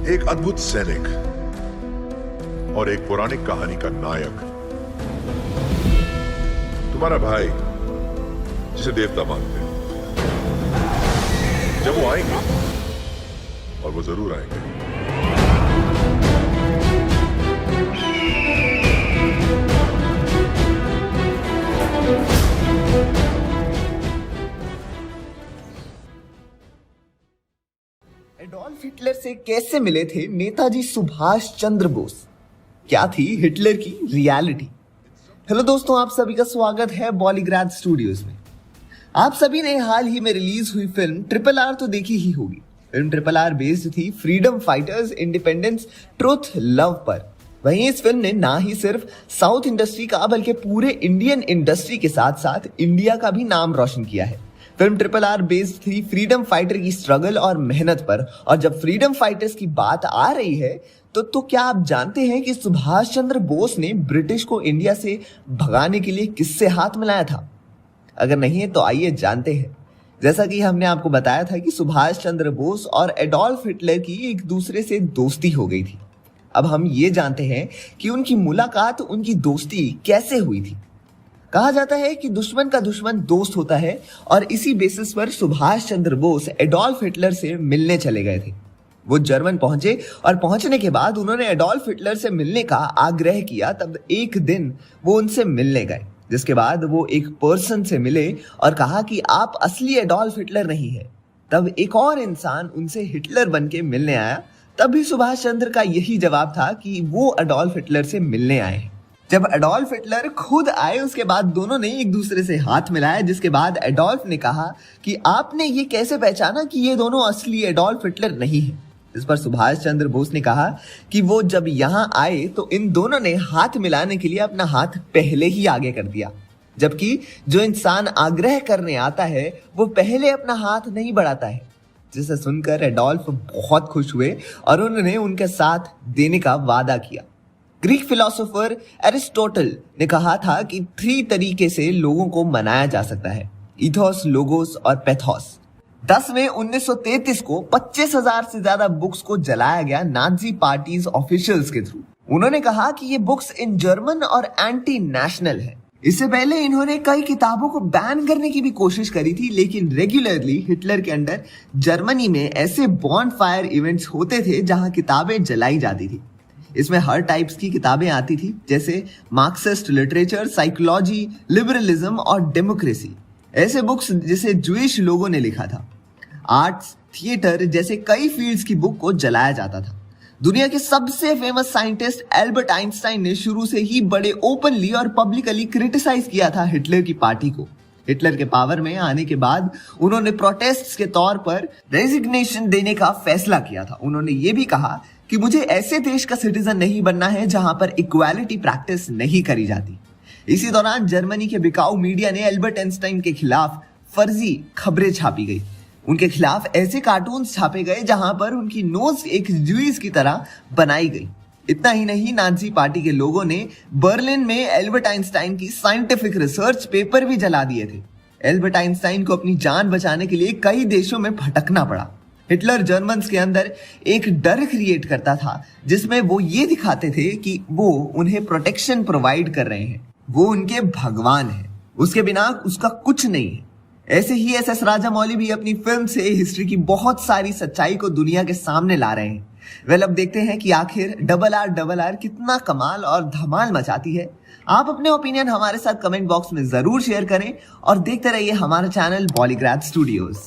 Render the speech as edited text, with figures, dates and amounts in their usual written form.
एक अद्भुत सैनिक और एक पौराणिक कहानी का नायक, तुम्हारा भाई जिसे देवता मानते हैं, जब वो आएंगे, और वो जरूर आएंगे, एडोल्फ हिटलर से कैसे मिले थे नेताजी सुभाष चंद्र बोस? क्या थी हिटलर की रियलिटी? हेलो दोस्तों, आप सभी का स्वागत है बॉलीग्राड स्टूडियोज में। आप सभी ने हाल ही में रिलीज हुई फिल्म RRR तो देखी ही होगी। फिल्म RRR बेस्ड थी freedom fighters, independence, truth, love पर। वहीं इस फिल्म ने ना ही सिर्फ साउथ इंडस्ट्री का बल्कि पूरे इंडियन इंडस्ट्री के साथ साथ इंडिया का भी नाम रोशन किया है। फिल्म RRR बेस्ड थी फ्रीडम फाइटर की स्ट्रगल और मेहनत पर। और जब फ्रीडम फाइटर्स की बात आ रही है तो क्या आप जानते हैं कि सुभाष चंद्र बोस ने ब्रिटिश को इंडिया से भगाने के लिए किससे हाथ मिलाया था? अगर नहीं है तो आइए जानते हैं। जैसा कि हमने आपको बताया था कि सुभाष चंद्र बोस और एडोल्फ हिटलर की एक दूसरे से दोस्ती हो गई थी। अब हम ये जानते हैं कि उनकी मुलाकात, उनकी दोस्ती कैसे हुई थी। कहा जाता है कि दुश्मन का दुश्मन दोस्त होता है और इसी बेसिस पर सुभाष चंद्र बोस एडोल्फ हिटलर से मिलने चले गए थे। वो जर्मन पहुंचे और पहुंचने के बाद उन्होंने एडोल्फ हिटलर से मिलने का आग्रह किया। तब एक दिन वो उनसे मिलने गए, जिसके बाद वो एक पर्सन से मिले और कहा कि आप असली एडोल्फ हिटलर नहीं है। तब एक और इंसान उनसे हिटलर बन के मिलने आया। तब भी सुभाष चंद्र का यही जवाब था कि वो एडोल्फ हिटलर से मिलने आए हैं। जब एडोल्फ हिटलर खुद आए, उसके बाद दोनों ने एक दूसरे से हाथ मिलाया, जिसके बाद एडोल्फ ने कहा कि आपने ये कैसे पहचाना कि ये दोनों असली एडोल्फ हिटलर नहीं है? इस पर सुभाष चंद्र बोस ने कहा कि वो जब यहाँ आए तो इन दोनों ने हाथ मिलाने के लिए अपना हाथ पहले ही आगे कर दिया, जबकि जो इंसान आग्रह करने आता है वो पहले अपना हाथ नहीं बढ़ाता है। जिसे सुनकर एडोल्फ बहुत खुश हुए और उन्होंने उनके साथ देने का वादा किया। ग्रीक फिलोसोफर एरिस्टोटल ने कहा था कि 3 तरीके से लोगों को मनाया जा सकता है: इथोस, लोगोस और पैथोस। 10 मई 1933 को 25,000 से ज्यादा बुक्स को जलाया गया नाजी पार्टीज ऑफिशियल्स के थ्रू। उन्होंने कहा कि ये बुक्स इन जर्मन और एंटी नेशनल है। इससे पहले इन्होंने कई किताबों को बैन करने की भी कोशिश करी थी, लेकिन रेगुलरली हिटलर के अंडर जर्मनी में ऐसे बॉन्ड फायर इवेंट्स होते थे जहां किताबें जलाई जाती थी। इसमें हर टाइप्स की किताबें आती थी, जैसे मार्क्सिस्ट लिटरेचर, साइकोलॉजी, लिबरलिज्म और डेमोक्रेसी। ऐसे बुक्स जिसे ज्यूइश लोगों ने लिखा था। आर्ट्स, थिएटर जैसे कई फील्ड्स की बुक को जलाया जाता था। दुनिया के सबसे फेमस साइंटिस्ट एल्बर्ट आइंस्टाइन ने शुरू से ही बड़े ओपनली और पब्लिकली क्रिटिसाइज किया था हिटलर की पार्टी को। हिटलर के पावर में आने के बाद उन्होंने प्रोटेस्ट के तौर पर रेजिग्नेशन देने का फैसला किया था। उन्होंने ये भी कहा कि मुझे ऐसे देश का सिटीजन नहीं बनना है जहां पर इक्वालिटी प्रैक्टिस नहीं करी जाती। इसी दौरान जर्मनी के बिकाऊ मीडिया ने एल्बर्ट आइंस्टाइन के खिलाफ फर्जी खबरें छापी गई। उनके खिलाफ ऐसे कार्टून्स छापे गए जहां पर उनकी नोज एक ज्यूइस की तरह बनाई गई। इतना ही नहीं, नाजी पार्टी के लोगों ने बर्लिन में एल्बर्ट आइंस्टाइन की साइंटिफिक रिसर्च पेपर भी जला दिए थे। एल्बर्ट आइंस्टाइन को अपनी जान बचाने के लिए कई देशों में भटकना पड़ा। हिटलर जर्मन्स के अंदर एक डर क्रिएट करता था, जिसमें वो ये दिखाते थे कि वो उन्हें प्रोटेक्शन प्रोवाइड कर रहे हैं, वो उनके भगवान है, उसके बिना उसका कुछ नहीं है। ऐसे ही SS राजामौली भी अपनी फिल्म से हिस्ट्री की बहुत सारी सच्चाई को दुनिया के सामने ला रहे हैं। वेल, अब देखते हैं कि आखिर RRR कितना कमाल और धमाल मचाती है। आप अपने ओपिनियन हमारे साथ कमेंट बॉक्स में जरूर शेयर करें और देखते रहिए हमारा चैनल बॉलीग्राड स्टूडियोज।